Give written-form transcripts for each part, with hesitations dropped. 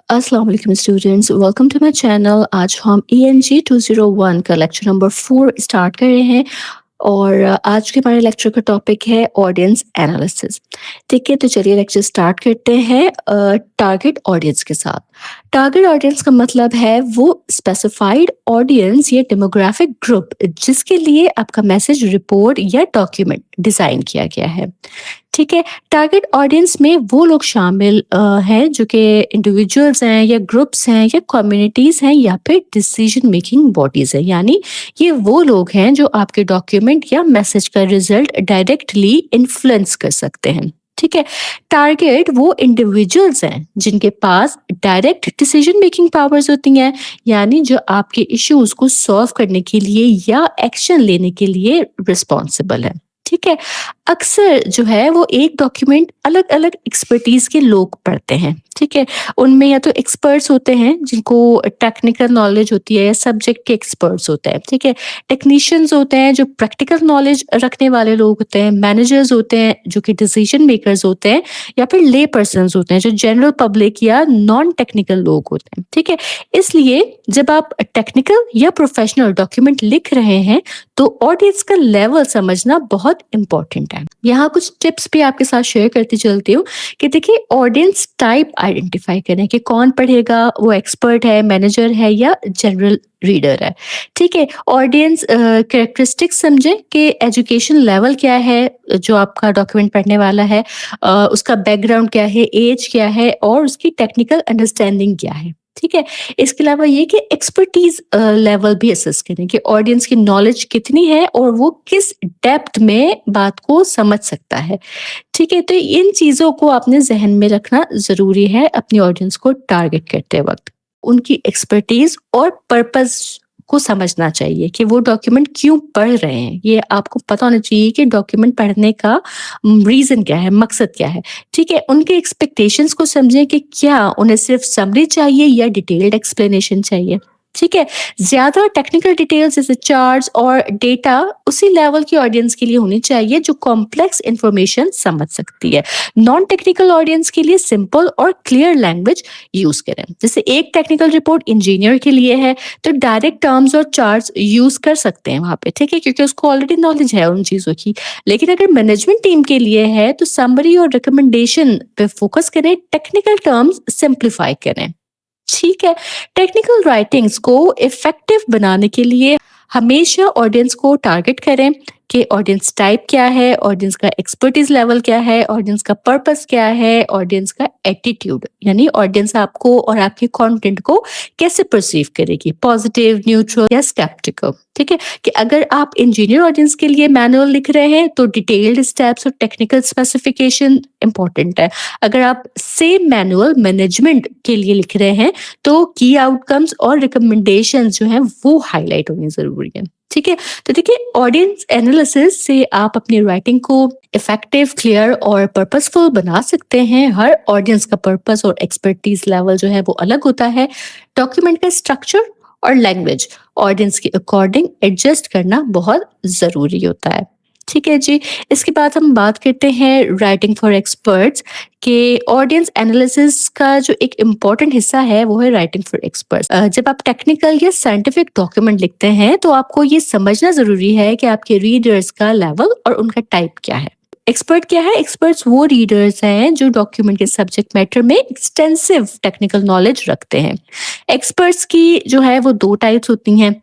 अस्सलाम वालेकुम students, welcome to my channel. आज हम ENG 201 का लेक्चर नंबर 4 स्टार्ट कर रहे हैं और आज के हमारे लेक्चर का टॉपिक है ऑडियंस एनालिसिस। ठीक है, तो चलिए लेक्चर स्टार्ट करते हैं टारगेट ऑडियंस के साथ। टारगेट ऑडियंस का मतलब है वो स्पेसिफाइड ऑडियंस या डेमोग्राफिक ग्रुप जिसके लिए आपका मैसेज, रिपोर्ट या डॉक्यूमेंट डिजाइन किया गया है। ठीक है, टारगेट ऑडियंस में वो लोग शामिल हैं जो कि इंडिविजुअल्स हैं या ग्रुप्स हैं या कम्युनिटीज हैं या फिर डिसीजन मेकिंग बॉडीज हैं। यानी ये वो लोग हैं जो आपके डॉक्यूमेंट या मैसेज का रिजल्ट डायरेक्टली इन्फ्लुएंस कर सकते हैं। ठीक है, टारगेट वो इंडिविजुअल्स हैं जिनके पास डायरेक्ट डिसीजन मेकिंग पावर्स होती हैं, यानी जो आपके इश्यूज को सॉल्व करने के लिए या एक्शन लेने के लिए रिस्पॉन्सिबल है। ठीक है, अक्सर जो है वो एक डॉक्यूमेंट अलग अलग एक्सपर्टीज के लोग पढ़ते हैं। ठीक है, उनमें या तो एक्सपर्ट्स होते हैं जिनको टेक्निकल नॉलेज होती है या सब्जेक्ट के एक्सपर्ट्स होते हैं। ठीक है, टेक्नीशियंस होते हैं जो प्रैक्टिकल नॉलेज रखने वाले लोग होते हैं, मैनेजर्स होते हैं जो कि डिसीजन मेकर्स होते हैं, या फिर ले पर्सन्स होते हैं जो जनरल पब्लिक या नॉन टेक्निकल लोग होते हैं। ठीक है, इसलिए जब आप टेक्निकल या प्रोफेशनल डॉक्यूमेंट लिख रहे हैं तो ऑडियंस का लेवल समझना बहुत इंपॉर्टेंट है। यहाँ कुछ टिप्स भी आपके साथ शेयर करती चलती हूँ कि देखिए, ऑडियंस टाइप आइडेंटिफाई करें कि कौन पढ़ेगा, वो एक्सपर्ट है, मैनेजर है या जनरल रीडर है। ठीक है, ऑडियंस कैरेक्टरिस्टिक्स समझें कि एजुकेशन लेवल क्या है जो आपका डॉक्यूमेंट पढ़ने वाला है, उसका बैकग्राउंड क्या है, एज क्या है और उसकी टेक्निकल अंडरस्टैंडिंग क्या है। ठीक है, इसके अलावा ये कि एक्सपर्टीज लेवल भी असेस करें कि ऑडियंस की नॉलेज कितनी है और वो किस डेप्थ में बात को समझ सकता है। ठीक है, तो इन चीज़ों को आपने ज़हन में रखना ज़रूरी है अपनी ऑडियंस को टारगेट करते वक़्त। उनकी एक्सपर्टीज़ और पर्पज़ को समझना चाहिए कि वो डॉक्यूमेंट क्यों पढ़ रहे हैं। ये आपको पता होना चाहिए कि डॉक्यूमेंट पढ़ने का रीज़न क्या है, मकसद क्या है। ठीक है, उनके एक्सपेक्टेशंस को समझें कि क्या उन्हें सिर्फ़ समरी चाहिए या डिटेल्ड एक्सप्लेनेशन चाहिए। ठीक है, ज़्यादा टेक्निकल डिटेल्स जैसे चार्ट्स और डेटा उसी लेवल की ऑडियंस के लिए होनी चाहिए जो कॉम्प्लेक्स इंफॉर्मेशन समझ सकती है। नॉन टेक्निकल ऑडियंस के लिए सिंपल और क्लियर लैंग्वेज यूज करें। जैसे एक टेक्निकल रिपोर्ट इंजीनियर के लिए है तो डायरेक्ट टर्म्स और चार्ट्स यूज कर सकते हैं वहां पे। ठीक है, क्योंकि उसको ऑलरेडी नॉलेज है उन चीजों की। लेकिन अगर मैनेजमेंट टीम के लिए है तो समरी और रिकमेंडेशन पे फोकस करें, टेक्निकल टर्म्स सिंप्लीफाई करें। ठीक है, टेक्निकल राइटिंग्स को इफेक्टिव बनाने के लिए हमेशा ऑडियंस को टारगेट करें कि ऑडियंस टाइप क्या है, ऑडियंस का एक्सपर्टीज लेवल क्या है, ऑडियंस का पर्पस क्या है, ऑडियंस का एटीट्यूड, यानी ऑडियंस आपको और आपके कंटेंट को कैसे परसीव करेगी, पॉजिटिव, न्यूट्रल या स्केप्टिकल। ठीक है, कि अगर आप इंजीनियर ऑडियंस के लिए मैनुअल लिख रहे हैं तो डिटेल्ड स्टेप्स और टेक्निकल स्पेसिफिकेशन इंपॉर्टेंट है। अगर आप सेम मैनुअल मैनेजमेंट के लिए लिख रहे हैं तो की आउटकम्स और रिकमेंडेशन जो है वो हाईलाइट होनी जरूरी है। ठीक है, तो देखिए, ऑडियंस एनालिसिस से आप अपनी राइटिंग को इफेक्टिव, क्लियर और पर्पसफुल बना सकते हैं। हर ऑडियंस का पर्पस और एक्सपर्टीज लेवल जो है वो अलग होता है। डॉक्यूमेंट का स्ट्रक्चर और लैंग्वेज ऑडियंस के अकॉर्डिंग एडजस्ट करना बहुत जरूरी होता है। ठीक है जी, इसके बाद हम बात करते हैं राइटिंग फॉर एक्सपर्ट्स के ऑडियंस एनालिसिस का जो एक इम्पॉर्टेंट हिस्सा है वो है राइटिंग फॉर एक्सपर्ट्स। जब आप टेक्निकल या साइंटिफिक डॉक्यूमेंट लिखते हैं तो आपको ये समझना जरूरी है कि आपके रीडर्स का लेवल और उनका टाइप क्या है। एक्सपर्ट क्या है? एक्सपर्ट्स वो रीडर्स हैं जो डॉक्यूमेंट के सब्जेक्ट मैटर में एक्सटेंसिव टेक्निकल नॉलेज रखते हैं। एक्सपर्ट्स की जो है वो दो टाइप्स होती हैं,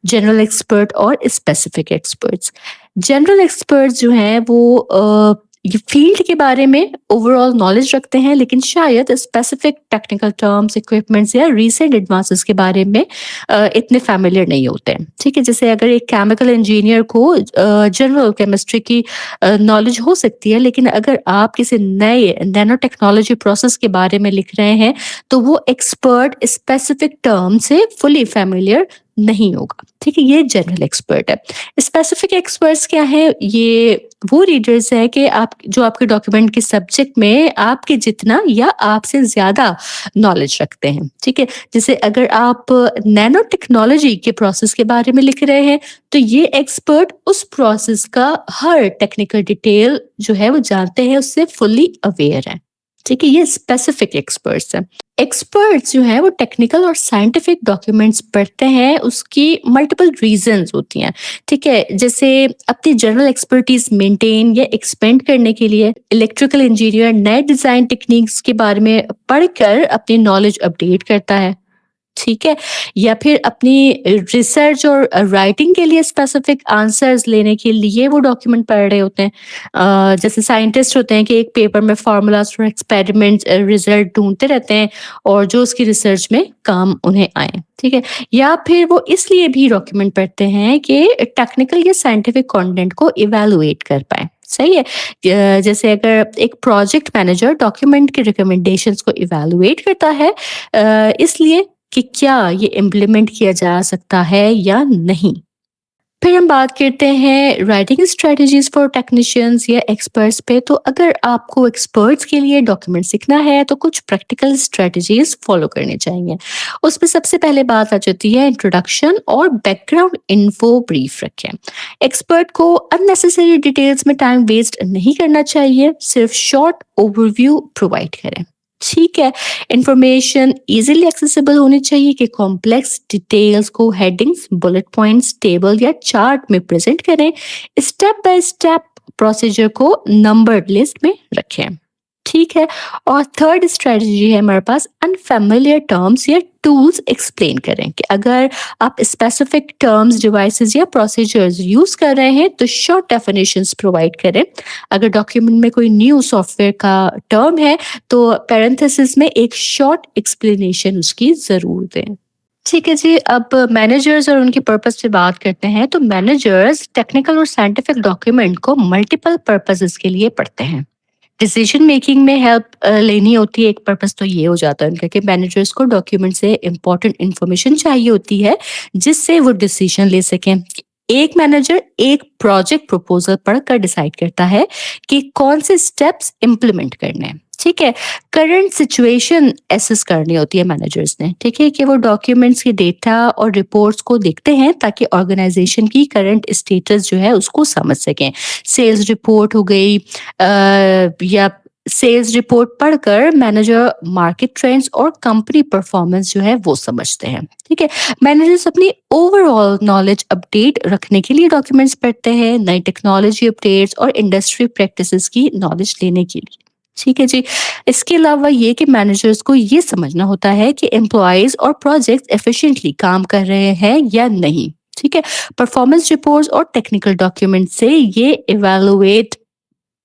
जनरल एक्सपर्ट और स्पेसिफिक एक्सपर्ट्स। जनरल एक्सपर्ट्स जो हैं वो ये फील्ड के बारे में ओवरऑल नॉलेज रखते हैं, लेकिन शायद स्पेसिफिक टेक्निकल टर्म्स, इक्विपमेंट्स या रीसेंट एडवांसेस के बारे में इतने फैमिलियर नहीं होते हैं। ठीक है, जैसे अगर एक केमिकल इंजीनियर को जनरल केमिस्ट्री की नॉलेज हो सकती है, लेकिन अगर आप किसी नए नैनो टेक्नोलॉजी प्रोसेस के बारे में लिख रहे हैं तो वो एक्सपर्ट स्पेसिफिक टर्म से फुली फैमिलियर नहीं होगा। ठीक है, ये जनरल एक्सपर्ट है। स्पेसिफिक एक्सपर्ट्स क्या है? ये वो रीडर्स है कि आप जो आपके डॉक्यूमेंट के सब्जेक्ट में आपके जितना या आपसे ज्यादा नॉलेज रखते हैं। ठीक है, जैसे अगर आप नैनो टेक्नोलॉजी के प्रोसेस के बारे में लिख रहे हैं तो ये एक्सपर्ट उस प्रोसेस का हर टेक्निकल डिटेल जो है वो जानते हैं, उससे फुल्ली अवेयर है। ठीक है, ये स्पेसिफिक एक्सपर्ट्स हैं। एक्सपर्ट्स जो हैं वो टेक्निकल और साइंटिफिक डॉक्यूमेंट्स पढ़ते हैं, उसकी मल्टीपल रीजंस होती हैं। ठीक है, जैसे अपनी जनरल एक्सपर्टीज मेंटेन या एक्सपेंड करने के लिए इलेक्ट्रिकल इंजीनियर नए डिजाइन टेक्निक्स के बारे में पढ़कर अपनी नॉलेज अपडेट करता है। ठीक है, या फिर अपनी रिसर्च और राइटिंग के लिए स्पेसिफिक आंसर्स लेने के लिए वो डॉक्यूमेंट पढ़ रहे होते हैं। जैसे साइंटिस्ट होते हैं कि एक पेपर में फार्मूलाज और एक्सपेरिमेंट रिजल्ट ढूंढते रहते हैं और जो उसकी रिसर्च में काम उन्हें आए। ठीक है, या फिर वो इसलिए भी डॉक्यूमेंट पढ़ते हैं कि टेक्निकल या साइंटिफिक कंटेंट को इवेलुएट कर पाए। सही है। जैसे अगर एक प्रोजेक्ट मैनेजर डॉक्यूमेंट के रिकमेंडेशंस को इवेलुएट करता है, इसलिए कि क्या ये इम्प्लीमेंट किया जा सकता है या नहीं। फिर हम बात करते हैं राइटिंग स्ट्रेटजीज फॉर टेक्नीशियंस या एक्सपर्ट्स पे। तो अगर आपको एक्सपर्ट्स के लिए डॉक्यूमेंट सीखना है तो कुछ प्रैक्टिकल स्ट्रेटजीज फॉलो करनी चाहिए। उसमें सबसे पहले बात आ जाती है इंट्रोडक्शन और बैकग्राउंड इन्फो ब्रीफ रखें। एक्सपर्ट को अननेसेसरी डिटेल्स में टाइम वेस्ट नहीं करना चाहिए, सिर्फ शॉर्ट ओवरव्यू प्रोवाइड करें। ठीक है, इंफॉर्मेशन इजीली एक्सेसिबल होनी चाहिए कि कॉम्प्लेक्स डिटेल्स को हेडिंग्स, बुलेट पॉइंट्स, टेबल या चार्ट में प्रेजेंट करें। स्टेप बाय स्टेप प्रोसीजर को नंबर्ड लिस्ट में रखें। ठीक है, और थर्ड स्ट्रेटजी है हमारे पास अनफेमिलियर टर्म्स या टूल्स एक्सप्लेन करें कि अगर आप स्पेसिफिक टर्म्स, डिवाइसेस या प्रोसीजर्स यूज कर रहे हैं तो शॉर्ट डेफिनेशंस प्रोवाइड करें। अगर डॉक्यूमेंट में कोई न्यू सॉफ्टवेयर का टर्म है तो पैरेंथेसिस में एक शॉर्ट एक्सप्लेनेशन उसकी जरूर दें। ठीक है जी, अब मैनेजर्स और उनके पर्पस पे बात करते हैं। तो मैनेजर्स टेक्निकल और साइंटिफिक डॉक्यूमेंट को मल्टीपल पर्पसेस के लिए पढ़ते हैं। डिसीजन मेकिंग में हेल्प लेनी होती है। एक पर्पस तो ये हो जाता है उनका कि मैनेजर्स को डॉक्यूमेंट से इंपॉर्टेंट इंफॉर्मेशन चाहिए होती है जिससे वो डिसीजन ले सकें। एक मैनेजर एक प्रोजेक्ट प्रपोजल पढ़कर डिसाइड करता है कि कौन से स्टेप्स इम्प्लीमेंट करने हैं। ठीक है, करंट सिचुएशन एसेस करनी होती है मैनेजर्स ने। ठीक है, कि वो डॉक्यूमेंट्स के डेटा और रिपोर्ट्स को देखते हैं ताकि ऑर्गेनाइजेशन की करंट स्टेटस जो है उसको समझ सकें। सेल्स रिपोर्ट हो गई या सेल्स रिपोर्ट पढ़कर मैनेजर मार्केट ट्रेंड्स और कंपनी परफॉर्मेंस जो है वो समझते हैं। ठीक है, मैनेजर्स अपनी ओवरऑल नॉलेज अपडेट रखने के लिए डॉक्यूमेंट्स पढ़ते हैं, नई टेक्नोलॉजी अपडेट्स और इंडस्ट्री प्रैक्टिसेस की नॉलेज लेने के लिए। ठीक है जी, इसके अलावा ये कि मैनेजर्स को ये समझना होता है कि एम्प्लॉयज और प्रोजेक्ट एफिशिएंटली काम कर रहे हैं या नहीं। ठीक है, परफॉर्मेंस रिपोर्ट्स और टेक्निकल डॉक्यूमेंट से ये इवेलुएट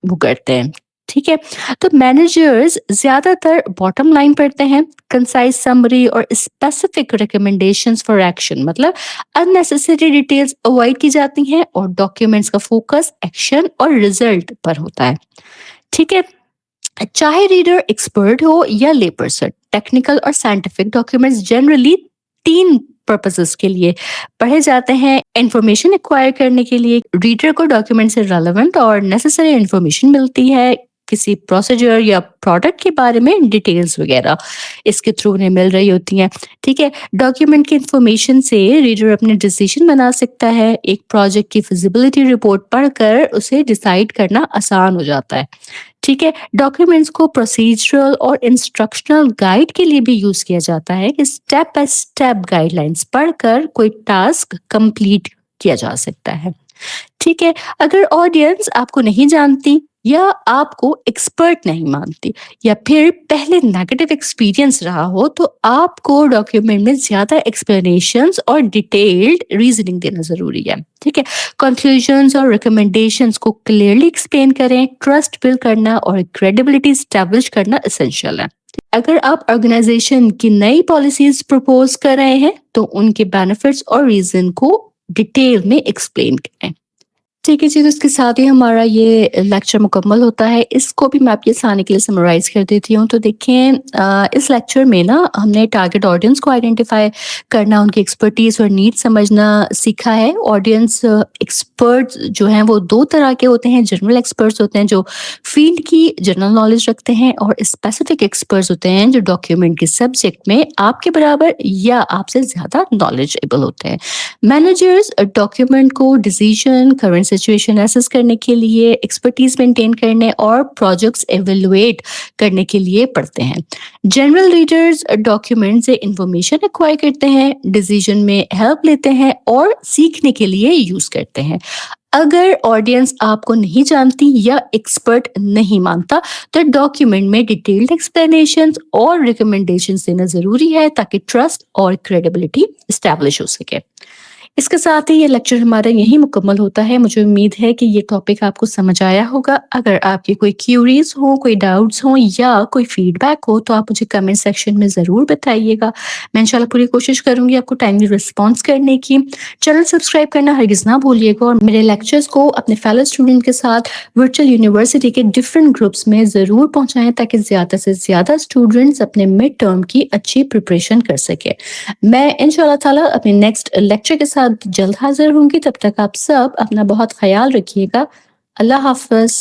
वो करते हैं। ठीक है, तो मैनेजर्स ज्यादातर बॉटम लाइन पढ़ते हैं, कंसाइज समरी और स्पेसिफिक रिकमेंडेशंस फॉर एक्शन, मतलब अननेसेसरी डिटेल्स अवॉइड की जाती हैं और डॉक्यूमेंट्स का फोकस एक्शन और रिजल्ट पर होता है। ठीक है, चाहे रीडर एक्सपर्ट हो या ले पर्सन, टेक्निकल और साइंटिफिक डॉक्यूमेंट्स जनरली तीन पर्पसेस के लिए पढ़े जाते हैं। इंफॉर्मेशन एक्वायर करने के लिए रीडर को डॉक्यूमेंट से रेलेवेंट और नेसेसरी इंफॉर्मेशन मिलती है, किसी प्रोसीजर या प्रोडक्ट के बारे में डिटेल्स वगैरह इसके थ्रू उन्हें मिल रही होती हैं। ठीक है, डॉक्यूमेंट की इंफॉर्मेशन से रीडर अपने डिसीजन बना सकता है। एक प्रोजेक्ट की फिजिबिलिटी रिपोर्ट पढ़कर उसे डिसाइड करना आसान हो जाता है। ठीक है, डॉक्यूमेंट्स को प्रोसीजरल और इंस्ट्रक्शनल गाइड के लिए भी यूज किया जाता है कि स्टेप बाय स्टेप गाइडलाइंस पढ़कर कोई टास्क कंप्लीट किया जा सकता है। ठीक है, अगर ऑडियंस आपको नहीं जानती या आपको एक्सपर्ट नहीं मानती या फिर पहले नेगेटिव एक्सपीरियंस रहा हो तो आपको डॉक्यूमेंट में ज्यादा एक्सप्लेनेशंस और डिटेल्ड रीजनिंग देना जरूरी है। ठीक है, कंक्लूजन्स और रिकमेंडेशंस को क्लियरली एक्सप्लेन करें। ट्रस्ट बिल्ड करना और क्रेडिबिलिटी स्टैब्लिश करना एसेंशियल है। अगर आप ऑर्गेनाइजेशन की नई पॉलिसीज प्रपोज कर रहे हैं तो उनके बेनिफिट्स और रीजन को डिटेल में एक्सप्लेन करें। ठीक है जी, तो इसके साथ ही हमारा ये लेक्चर मुकम्मल होता है। इसको भी मैं आपके आसानी के लिए समराइज कर देती हूँ। तो देखें, इस लेक्चर में ना हमने टारगेट ऑडियंस को आइडेंटिफाई करना, उनकी एक्सपर्टीज और नीड समझना सीखा है। ऑडियंस एक्सपर्ट्स जो हैं वो दो तरह के होते हैं। जनरल एक्सपर्ट्स होते हैं जो फील्ड की जनरल नॉलेज रखते हैं और स्पेसिफिक एक्सपर्ट्स होते हैं जो डॉक्यूमेंट के सब्जेक्ट में आपके बराबर या आपसे ज्यादा नॉलेजेबल होते हैं। मैनेजर्स डॉक्यूमेंट को डिसीजन, करंट सिचुएशन एसेस करने के लिए, एक्सपर्टीज मेंटेन करने और प्रोजेक्ट्स एवेलुएट करने के लिए पढ़ते हैं। जनरल रीडर्स डॉक्यूमेंट से इंफॉर्मेशन एक्वायर करते हैं, डिसीजन में हेल्प लेते हैं और सीखने के लिए यूज करते हैं। अगर ऑडियंस आपको नहीं जानती या एक्सपर्ट नहीं मानता, तो डॉक्यूमेंट में डिटेल्ड एक्सप्लेनेशंस और रिकमेंडेशंस देना ज़रूरी है ताकि ट्रस्ट और क्रेडिबिलिटी एस्टैब्लिश हो सके। इसके साथ ही ये लेक्चर हमारा यहीं मुकम्मल होता है। मुझे उम्मीद है कि ये टॉपिक आपको समझ आया होगा। अगर आपकी कोई क्यूरीज हो, कोई डाउट्स हों या कोई फीडबैक हो तो आप मुझे कमेंट सेक्शन में ज़रूर बताइएगा। मैं इंशाल्लाह पूरी कोशिश करूँगी आपको टाइमली रिस्पॉन्स करने की। चैनल सब्सक्राइब करना हरगिज़ ना भूलिएगा और मेरे लेक्चर्स को अपने फेलो स्टूडेंट के साथ वर्चुअल यूनिवर्सिटी के डिफरेंट ग्रुप्स में ज़रूर पहुँचाएँ ताकि ज़्यादा से ज़्यादा स्टूडेंट्स अपने मिड टर्म की अच्छी प्रिपरेशन कर सकें। मैं इंशाल्लाह ताला अपने नेक्स्ट लेक्चर के साथ जल्द हाजिर होंगी। तब तक आप सब अपना बहुत ख्याल रखिएगा। अल्लाह हाफ़िज़।